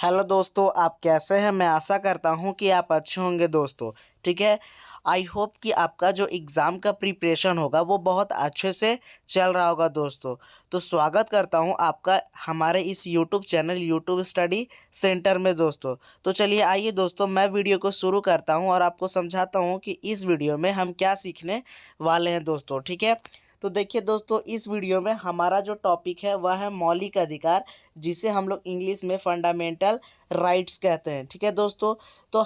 Hello दोस्तों, आप कैसे हैं। मैं आशा करता हूं कि आप अच्छे होंगे दोस्तों। ठीक है। आई होप कि आपका जो एग्ज़ाम का प्रिपरेशन होगा वो बहुत अच्छे से चल रहा होगा दोस्तों। तो स्वागत करता हूं आपका हमारे इस YouTube channel YouTube study centre में दोस्तों। तो चलिए आइए दोस्तों, मैं वीडियो को शुरू करता हूं और आपको समझाता हूं कि इस वीडियो में हम क्या सीखने वाले हैं दोस्तों। ठीक है। तो देखिए दोस्तों, इस वीडियो में हमारा जो टॉपिक है वह है मौलिक अधिकार, जिसे हम लोग इंग्लिश में फंडामेंटल राइट्स कहते हैं। ठीक है दोस्तों। तो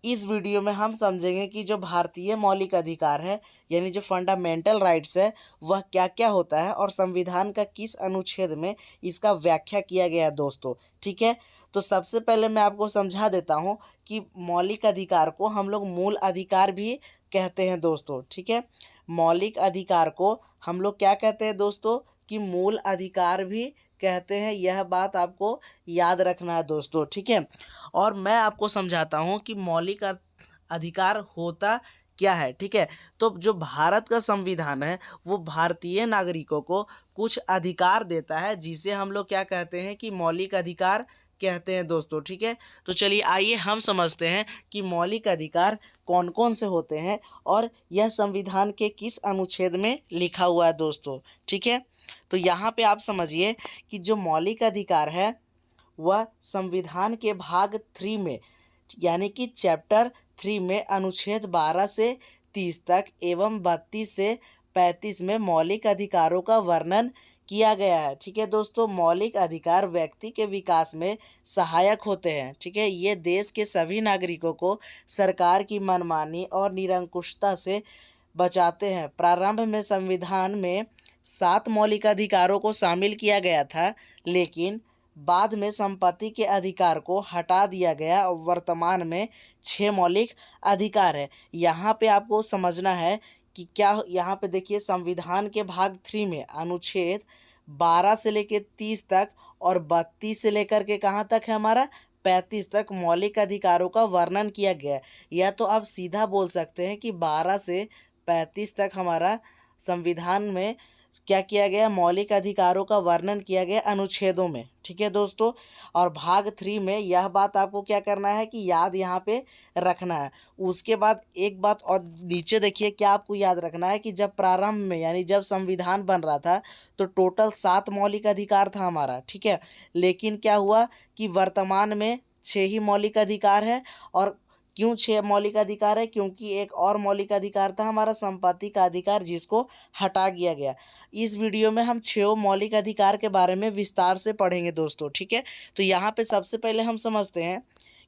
इस वीडियो में हम समझेंगे कि जो भारतीय मौलिक अधिकार है यानी जो फंडामेंटल राइट्स है वह क्या क्या होता है और संविधान का किस अनुच्छेद में इसका व्याख्या किया गया है दोस्तों। ठीक है। तो सबसे पहले मैं आपको समझा देता हूँ कि मौलिक अधिकार को हम लोग मूल अधिकार भी कहते हैं दोस्तों। ठीक है। मौलिक अधिकार को हम लोग क्या कहते हैं दोस्तों कि मूल अधिकार भी कहते हैं। यह बात आपको याद रखना है दोस्तों। ठीक है। और मैं आपको समझाता हूँ कि मौलिक अधिकार होता क्या है। ठीक है। तो जो भारत का संविधान है वो भारतीय नागरिकों को कुछ अधिकार देता है, जिसे हम लोग क्या कहते हैं कि मौलिक अधिकार कहते हैं दोस्तों। ठीक है। तो चलिए आइए हम समझते हैं कि मौलिक अधिकार कौन कौन से होते हैं और यह संविधान के किस अनुच्छेद में लिखा हुआ है दोस्तों। ठीक है। तो यहाँ पे आप समझिए कि जो मौलिक अधिकार है वह संविधान के भाग 3 में यानी कि चैप्टर 3 में अनुच्छेद 12 से 30 तक एवं 32 से 35 में मौलिक अधिकारों का वर्णन किया गया है। ठीक है दोस्तों। मौलिक अधिकार व्यक्ति के विकास में सहायक होते हैं। ठीक है। ये देश के सभी नागरिकों को सरकार की मनमानी और निरंकुशता से बचाते हैं। प्रारंभ में संविधान में 7 मौलिक अधिकारों को शामिल किया गया था, लेकिन बाद में संपत्ति के अधिकार को हटा दिया गया और वर्तमान में 6 मौलिक अधिकार है। यहाँ पे आपको समझना है कि क्या, यहाँ पे देखिए संविधान के भाग 3 में अनुच्छेद 12 से लेकर 30 तक और 32 से लेकर के कहाँ तक है हमारा 35 तक मौलिक अधिकारों का वर्णन किया गया है। या तो आप सीधा बोल सकते हैं कि 12 से 35 तक हमारा संविधान में क्या किया गया, मौलिक अधिकारों का वर्णन किया गया अनुच्छेदों में। ठीक है दोस्तों। और भाग 3 में यह बात आपको क्या करना है कि याद यहाँ पे रखना है। उसके बाद एक बात और नीचे देखिए, क्या आपको याद रखना है कि जब प्रारंभ में यानी जब संविधान बन रहा था तो टोटल 7 मौलिक अधिकार था हमारा। ठीक है। लेकिन क्या हुआ कि वर्तमान में 6 ही मौलिक अधिकार है। और क्यों 6 मौलिक अधिकार है? क्योंकि एक और मौलिक अधिकार था हमारा संपत्ति का अधिकार, जिसको हटा दिया गया। इस वीडियो में हम 6 मौलिक अधिकार के बारे में विस्तार से पढ़ेंगे दोस्तों। ठीक है। तो यहाँ पे सबसे पहले हम समझते हैं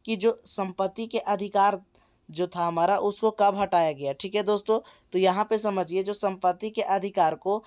कि जो संपत्ति के अधिकार जो था हमारा उसको कब हटाया गया। ठीक है दोस्तों। तो यहाँ पे समझिए, जो संपत्ति के अधिकार को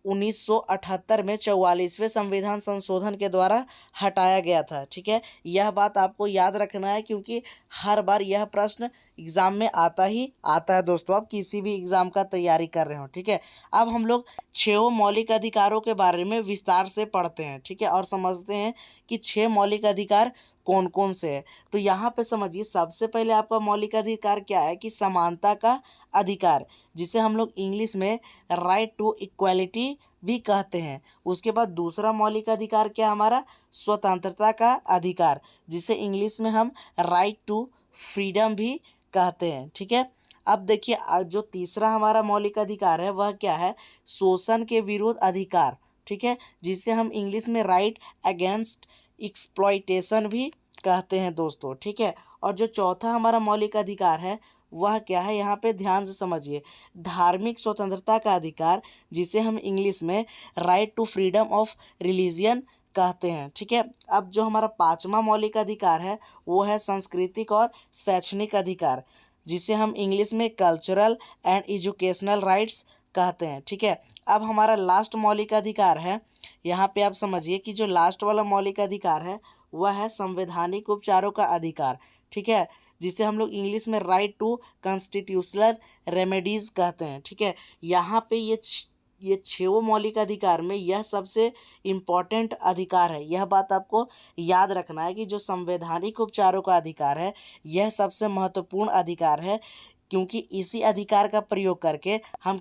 1978 में 44वें संविधान संशोधन के द्वारा हटाया गया था। ठीक है। यह बात आपको याद रखना है, क्योंकि हर बार यह प्रश्न एग्ज़ाम में आता ही आता है दोस्तों, आप किसी भी एग्ज़ाम का तैयारी कर रहे हो। ठीक है। अब हम लोग 6 मौलिक अधिकारों के बारे में विस्तार से पढ़ते हैं। ठीक है। और समझते हैं कि 6 मौलिक अधिकार कौन कौन से हैं। तो यहाँ पे समझिए, सबसे पहले आपका मौलिक अधिकार क्या है कि समानता का अधिकार, जिसे हम लोग इंग्लिश में राइट टू इक्वालिटी भी कहते हैं। उसके बाद दूसरा मौलिक अधिकार क्या हमारा, स्वतंत्रता का अधिकार, जिसे इंग्लिश में हम राइट टू फ्रीडम भी कहते हैं। ठीक है। अब देखिए, जो तीसरा हमारा मौलिक अधिकार है वह क्या है, शोषण के विरुद्ध अधिकार। ठीक है। जिसे हम इंग्लिश में राइट अगेंस्ट एक्सप्लॉइटेशन भी कहते हैं दोस्तों। ठीक है। और जो चौथा हमारा मौलिक अधिकार है वह क्या है, यहाँ पे ध्यान से समझिए, धार्मिक स्वतंत्रता का अधिकार, जिसे हम इंग्लिश में right to freedom of religion कहते हैं। ठीक है। अब जो हमारा पांचवा मौलिक अधिकार है वो है सांस्कृतिक और शैक्षणिक अधिकार, जिसे हम इंग्लिश में कल्चरल एंड एजुकेशनल राइट्स कहते हैं। ठीक है। अब हमारा लास्ट मौलिक अधिकार है, यहाँ पे आप समझिए कि जो लास्ट वाला मौलिक अधिकार है वह है संवैधानिक उपचारों का अधिकार। ठीक है। जिसे हम लोग इंग्लिश में राइट टू कॉन्स्टिट्यूशनल रेमेडीज़ कहते हैं। ठीक है। यहाँ पे ये 6 मौलिक अधिकार में यह सबसे इम्पॉर्टेंट अधिकार है। यह बात आपको याद रखना है कि जो संवैधानिक उपचारों का अधिकार है यह सबसे महत्वपूर्ण अधिकार है, क्योंकि इसी अधिकार का प्रयोग करके हम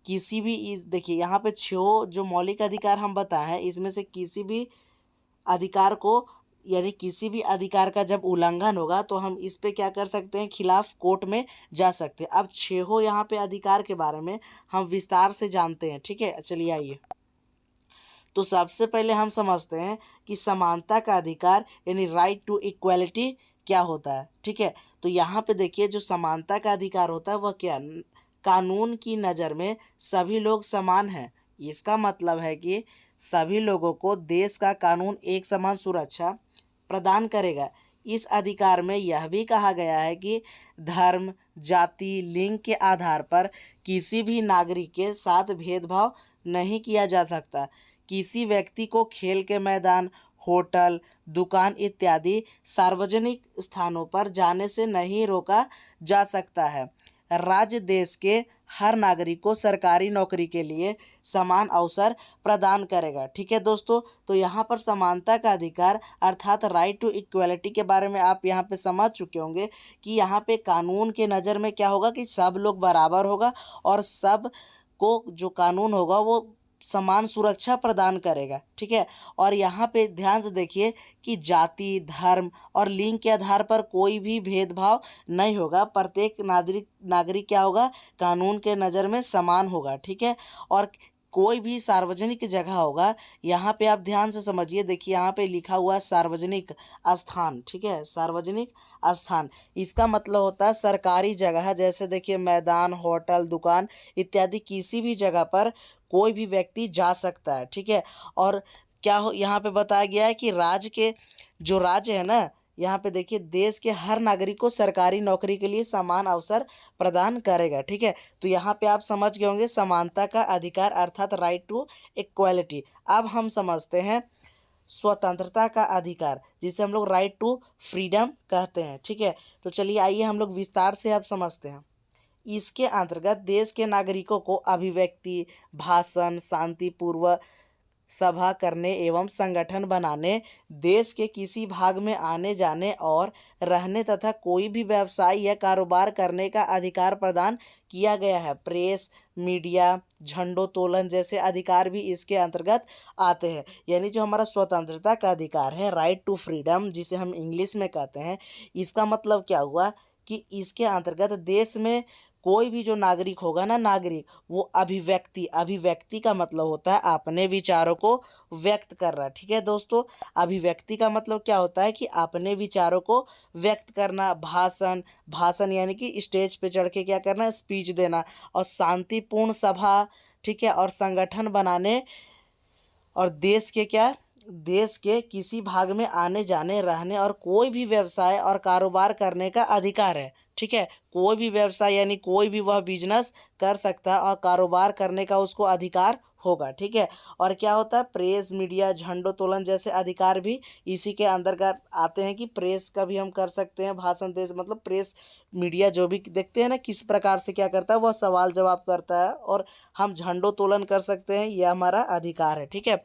देखिए यहाँ पे 6 जो मौलिक अधिकार हम बताए हैं इसमें से किसी भी अधिकार को यानी किसी भी अधिकार का जब उल्लंघन होगा तो हम इस पे क्या कर सकते हैं, खिलाफ कोर्ट में जा सकते हैं। अब छहों यहाँ पे अधिकार के बारे में हम विस्तार से जानते हैं, ठीक है। चलिए आइए, तो सबसे पहले हम समझते हैं कि समानता का अधिकार यानी राइट टू इक्वालिटी क्या होता है, ठीक है। तो यहाँ पे देखिए, जो समानता का अधिकार होता है वह क्या, कानून की नज़र में सभी लोग समान हैं। इसका मतलब है कि सभी लोगों को देश का कानून एक समान सुरक्षा प्रदान करेगा। इस अधिकार में यह भी कहा गया है कि धर्म, जाति, लिंग के आधार पर किसी भी नागरिक के साथ भेदभाव नहीं किया जा सकता। किसी व्यक्ति को खेल के मैदान, होटल, दुकान इत्यादि सार्वजनिक स्थानों पर जाने से नहीं रोका जा सकता है। राज्य देश के हर नागरिक को सरकारी नौकरी के लिए समान अवसर प्रदान करेगा, ठीक है दोस्तों। तो यहाँ पर समानता का अधिकार अर्थात राइट टू इक्वालिटी के बारे में आप यहाँ पे समझ चुके होंगे कि यहाँ पे कानून के नज़र में क्या होगा कि सब लोग बराबर होगा और सब को जो कानून होगा वो समान सुरक्षा प्रदान करेगा, ठीक है। और यहाँ पे ध्यान से देखिए कि जाति, धर्म और लिंग के आधार पर कोई भी भेदभाव नहीं होगा। प्रत्येक नागरिक क्या होगा, कानून के नज़र में समान होगा, ठीक है। और कोई भी सार्वजनिक जगह होगा, यहाँ पे आप ध्यान से समझिए, देखिए यहाँ पे लिखा हुआ है सार्वजनिक स्थान, ठीक है। सार्वजनिक स्थान, इसका मतलब होता है सरकारी जगह, जैसे देखिए मैदान, होटल, दुकान इत्यादि किसी भी जगह पर कोई भी व्यक्ति जा सकता है, ठीक है। और क्या हो, यहाँ पे बताया गया है कि राज्य है ना, यहाँ पे देखिए देश के हर नागरिक को सरकारी नौकरी के लिए समान अवसर प्रदान करेगा, ठीक है। तो यहाँ पे आप समझ गए होंगे समानता का अधिकार अर्थात राइट टू इक्वालिटी। अब हम समझते हैं स्वतंत्रता का अधिकार, जिसे हम लोग राइट टू फ्रीडम कहते हैं, ठीक है। तो चलिए आइए हम लोग विस्तार से अब समझते हैं। इसके अंतर्गत देश के नागरिकों को अभिव्यक्ति, भाषण, शांतिपूर्व सभा करने एवं संगठन बनाने, देश के किसी भाग में आने जाने और रहने तथा कोई भी व्यवसाय या कारोबार करने का अधिकार प्रदान किया गया है। प्रेस, मीडिया, झंडोत्तोलन जैसे अधिकार भी इसके अंतर्गत आते हैं। यानी जो हमारा स्वतंत्रता का अधिकार है, राइट टू फ्रीडम, जिसे हम इंग्लिश में कहते हैं, इसका मतलब क्या हुआ कि इसके अंतर्गत देश में कोई भी जो नागरिक होगा ना, नागरिक वो अभिव्यक्ति का मतलब होता है अपने विचारों को व्यक्त कर रहा है, ठीक है दोस्तों। अभिव्यक्ति का मतलब क्या होता है कि अपने विचारों को व्यक्त करना। भाषण यानी कि स्टेज पे चढ़ के क्या करना, स्पीच देना। और शांतिपूर्ण सभा, ठीक है। और संगठन बनाने, और देश के किसी भाग में आने जाने, रहने और कोई भी व्यवसाय और कारोबार करने का अधिकार है, ठीक है। कोई भी व्यवसाय यानी कोई भी वह बिजनेस कर सकता है और कारोबार करने का उसको अधिकार होगा, ठीक है। और क्या होता है, प्रेस, मीडिया, झंडोत्तोलन जैसे अधिकार भी इसी के अंतर्गत आते हैं कि प्रेस का भी हम कर सकते हैं, भाषण दे, मतलब प्रेस मीडिया जो भी देखते हैं ना किस प्रकार से क्या करता है, वह सवाल जवाब करता है। और हम झंडोत्तोलन कर सकते हैं, यह हमारा अधिकार है, ठीक है।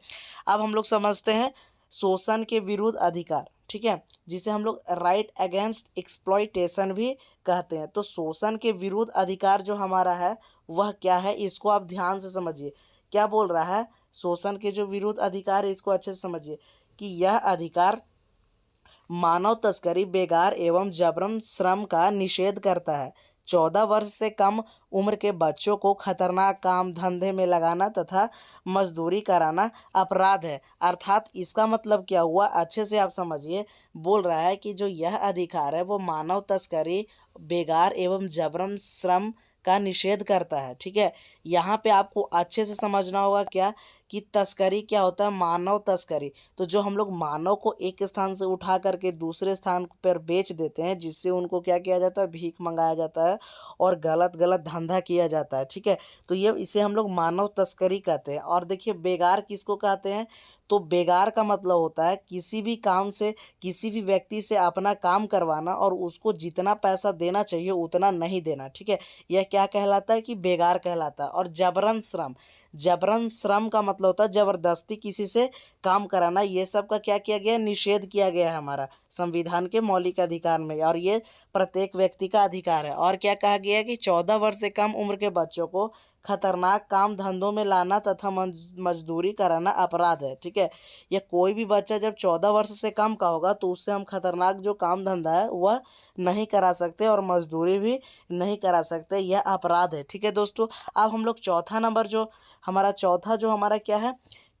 अब हम लोग समझते हैं शोषण के विरुद्ध अधिकार, ठीक है, जिसे हम लोग राइट अगेंस्ट एक्सप्लॉइटेशन भी कहते हैं। तो शोषण के विरुद्ध अधिकार जो हमारा है वह क्या है, इसको आप ध्यान से समझिए। क्या बोल रहा है, शोषण के जो विरुद्ध अधिकार है इसको अच्छे से समझिए कि यह अधिकार मानव तस्करी, बेगार एवं जबरन श्रम का निषेध करता है। 14 वर्ष से कम उम्र के बच्चों को खतरनाक काम धंधे में लगाना तथा मजदूरी कराना अपराध है। अर्थात इसका मतलब क्या हुआ, अच्छे से आप समझिए। बोल रहा है कि जो यह अधिकार है वो मानव तस्करी, बेगार एवं जबरन श्रम का निषेध करता है, ठीक है। यहाँ पे आपको अच्छे से समझना होगा क्या कि तस्करी क्या होता है, मानव तस्करी। तो जो हम लोग मानव को एक स्थान से उठा करके दूसरे स्थान पर बेच देते हैं, जिससे उनको क्या किया जाता है, भीख मंगाया जाता है और गलत गलत धंधा किया जाता है, ठीक है। तो ये इसे हम लोग मानव तस्करी कहते हैं। और देखिए बेगार किसको कहते हैं, तो बेगार का मतलब होता है किसी भी काम से, किसी भी व्यक्ति से अपना काम करवाना और उसको जितना पैसा देना चाहिए उतना नहीं देना, ठीक है। यह क्या कहलाता है कि बेगार कहलाता है। और जबरन श्रम का मतलब होता है ज़बरदस्ती किसी से काम कराना, ये सब का क्या किया गया है? निषेध किया गया है हमारा संविधान के मौलिक अधिकार में, और ये प्रत्येक व्यक्ति का अधिकार है। और क्या कहा गया है कि 14 वर्ष से कम उम्र के बच्चों को खतरनाक काम धंधों में लाना तथा मजदूरी कराना अपराध है। ठीक है, या कोई भी बच्चा जब 14 वर्ष से कम का होगा तो उससे हम खतरनाक जो काम धंधा है वह नहीं करा सकते और मजदूरी भी नहीं करा सकते, यह अपराध है। ठीक है दोस्तों, अब हम लोग चौथा नंबर जो हमारा क्या है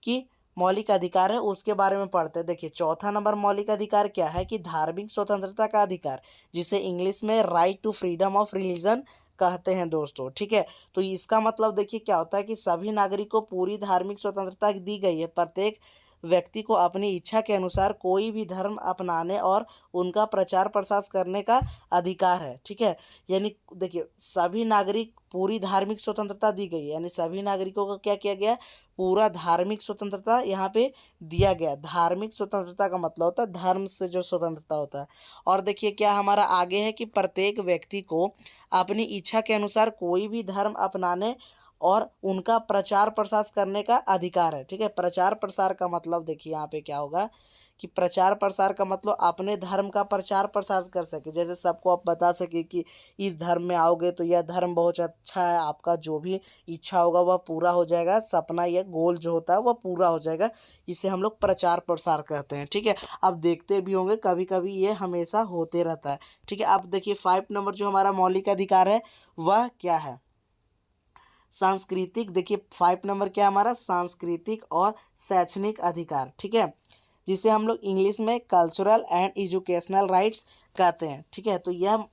कि मौलिक अधिकार है उसके बारे में पढ़ते हैं। देखिए चौथा नंबर मौलिक अधिकार क्या है कि धार्मिक स्वतंत्रता का अधिकार, जिसे इंग्लिश में right to freedom of religion कहते हैं दोस्तों। ठीक है, तो इसका मतलब देखिए क्या होता है कि सभी नागरिकों को पूरी धार्मिक स्वतंत्रता दी गई है। प्रत्येक व्यक्ति को अपनी इच्छा के अनुसार कोई भी धर्म अपनाने और उनका प्रचार प्रसार करने का अधिकार है। ठीक है, यानी देखिए सभी नागरिक पूरी धार्मिक स्वतंत्रता दी गई है, यानी सभी नागरिकों को क्या किया गया? पूरा धार्मिक स्वतंत्रता यहाँ पे दिया गया। धार्मिक स्वतंत्रता का मतलब होता है धर्म से जो स्वतंत्रता होता है। और देखिए क्या हमारा आगे है कि प्रत्येक व्यक्ति को अपनी इच्छा के अनुसार कोई भी धर्म अपनाने और उनका प्रचार प्रसार करने का अधिकार है। ठीक है, प्रचार प्रसार का मतलब देखिए यहाँ पे क्या होगा कि प्रचार प्रसार का मतलब अपने धर्म का प्रचार प्रसार कर सके। जैसे सबको आप बता सके कि इस धर्म में आओगे तो यह धर्म बहुत अच्छा है, आपका जो भी इच्छा होगा वह पूरा हो जाएगा, सपना या गोल जो होता है वह पूरा हो जाएगा। इसे हम लोग प्रचार प्रसार करते हैं। ठीक है, अब देखते भी होंगे कभी कभी ये हमेशा होते रहता है। ठीक है, अब देखिए 5 नंबर जो हमारा मौलिक अधिकार है वह क्या है? सांस्कृतिक। देखिए 5 नंबर क्या हमारा? सांस्कृतिक और शैक्षणिक अधिकार। ठीक है, जिसे हम लोग इंग्लिश में कल्चरल एंड एजुकेशनल राइट्स कहते हैं। ठीक है, तो यह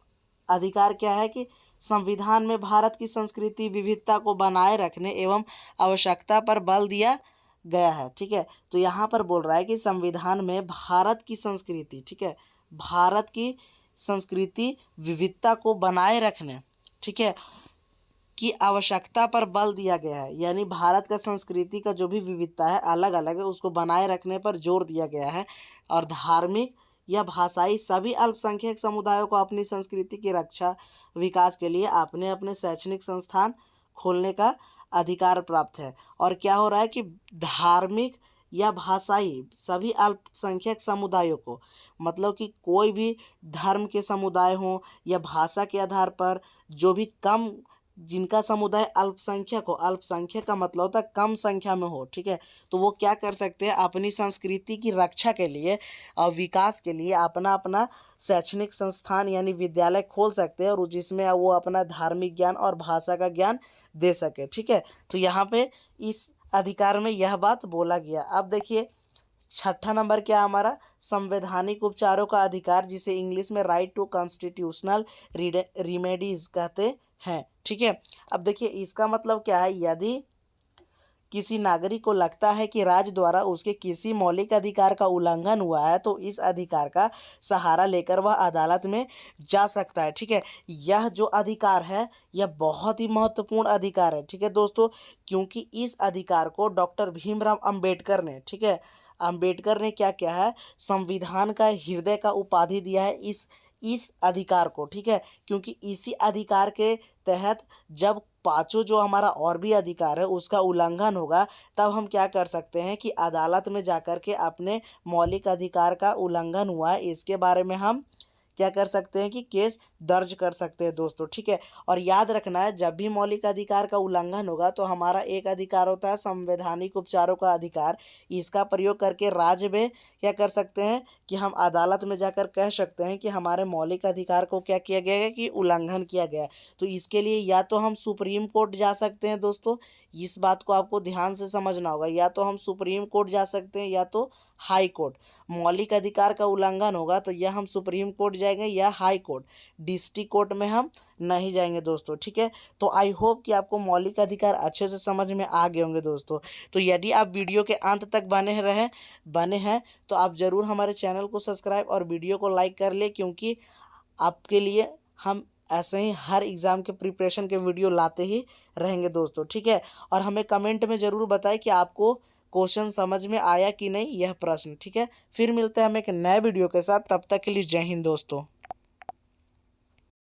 अधिकार क्या है कि संविधान में भारत की संस्कृति विविधता को बनाए रखने एवं आवश्यकता पर बल दिया गया है। ठीक है, तो यहाँ पर बोल रहा है कि संविधान में भारत की संस्कृति, ठीक है, भारत की संस्कृति विविधता को बनाए रखने, ठीक है, की आवश्यकता पर बल दिया गया है। यानी भारत का संस्कृति का जो भी विविधता है अलग अलग है उसको बनाए रखने पर जोर दिया गया है। और धार्मिक या भाषाई सभी अल्पसंख्यक समुदायों को अपनी संस्कृति की रक्षा विकास के लिए अपने अपने शैक्षणिक संस्थान खोलने का अधिकार प्राप्त है। और क्या हो रहा है कि धार्मिक या भाषाई सभी अल्पसंख्यक समुदायों को, मतलब कि कोई भी धर्म के समुदाय हों या भाषा के आधार पर जो भी कम, जिनका समुदाय अल्पसंख्यक हो, अल्पसंख्यक का मतलब होता है कम संख्या में हो। ठीक है, तो वो क्या कर सकते हैं? अपनी संस्कृति की रक्षा के लिए और विकास के लिए अपना अपना शैक्षणिक संस्थान यानी विद्यालय खोल सकते हैं, और जिसमें वो अपना धार्मिक ज्ञान और भाषा का ज्ञान दे सके। ठीक है, तो यहाँ पे इस अधिकार में यह बात बोला गया। अब देखिए छठा नंबर क्या हमारा? संवैधानिक उपचारों का अधिकार, जिसे इंग्लिश में राइट टू कॉन्स्टिट्यूशनल रिमेडीज कहते हैं। ठीक है, अब देखिए इसका मतलब क्या है? यदि किसी नागरिक को लगता है कि राज्य द्वारा उसके किसी मौलिक अधिकार का उल्लंघन हुआ है तो इस अधिकार का सहारा लेकर वह अदालत में जा सकता है। ठीक है, यह जो अधिकार है यह बहुत ही महत्वपूर्ण अधिकार है। ठीक है दोस्तों, क्योंकि इस अधिकार को डॉक्टर भीमराव अंबेडकर ने, ठीक है, अंबेडकर ने क्या किया है? संविधान का हृदय का उपाधि दिया है इस अधिकार को। ठीक है, क्योंकि इसी अधिकार के तहत जब पांचों जो हमारा और भी अधिकार है उसका उल्लंघन होगा तब हम क्या कर सकते हैं कि अदालत में जाकर के अपने मौलिक अधिकार का उल्लंघन हुआ है इसके बारे में हम क्या कर सकते हैं कि केस दर्ज कर सकते हैं दोस्तों। ठीक है, और याद रखना है जब भी मौलिक अधिकार का उल्लंघन होगा तो हमारा एक अधिकार होता है संवैधानिक उपचारों का अधिकार। इसका प्रयोग करके राज्य में क्या कर सकते हैं कि हम अदालत में जाकर कह सकते हैं कि हमारे मौलिक अधिकार को क्या किया गया है कि उल्लंघन किया गया है। तो इसके लिए या तो हम सुप्रीम कोर्ट जा सकते हैं दोस्तों, इस बात को आपको ध्यान से समझना होगा, या तो हम सुप्रीम कोर्ट जा सकते हैं या तो हाई कोर्ट। मौलिक अधिकार का उल्लंघन होगा तो या हम सुप्रीम कोर्ट जाएंगे या हाई कोर्ट, डिस्ट्रिक्ट कोर्ट में हम नहीं जाएंगे दोस्तों। ठीक है, तो आई होप कि आपको मौलिक अधिकार अच्छे से समझ में आ गए होंगे दोस्तों। तो यदि आप वीडियो के अंत तक बने हैं तो आप ज़रूर हमारे चैनल को सब्सक्राइब और वीडियो को लाइक कर ले, क्योंकि आपके लिए हम ऐसे ही हर एग्ज़ाम के प्रिपरेशन के वीडियो लाते ही रहेंगे दोस्तों। ठीक है, और हमें कमेंट में ज़रूर बताएं कि आपको क्वेश्चन समझ में आया कि नहीं, यह प्रश्न। ठीक है, फिर मिलते हैं हम एक नए वीडियो के साथ, तब तक के लिए जय हिंद दोस्तों।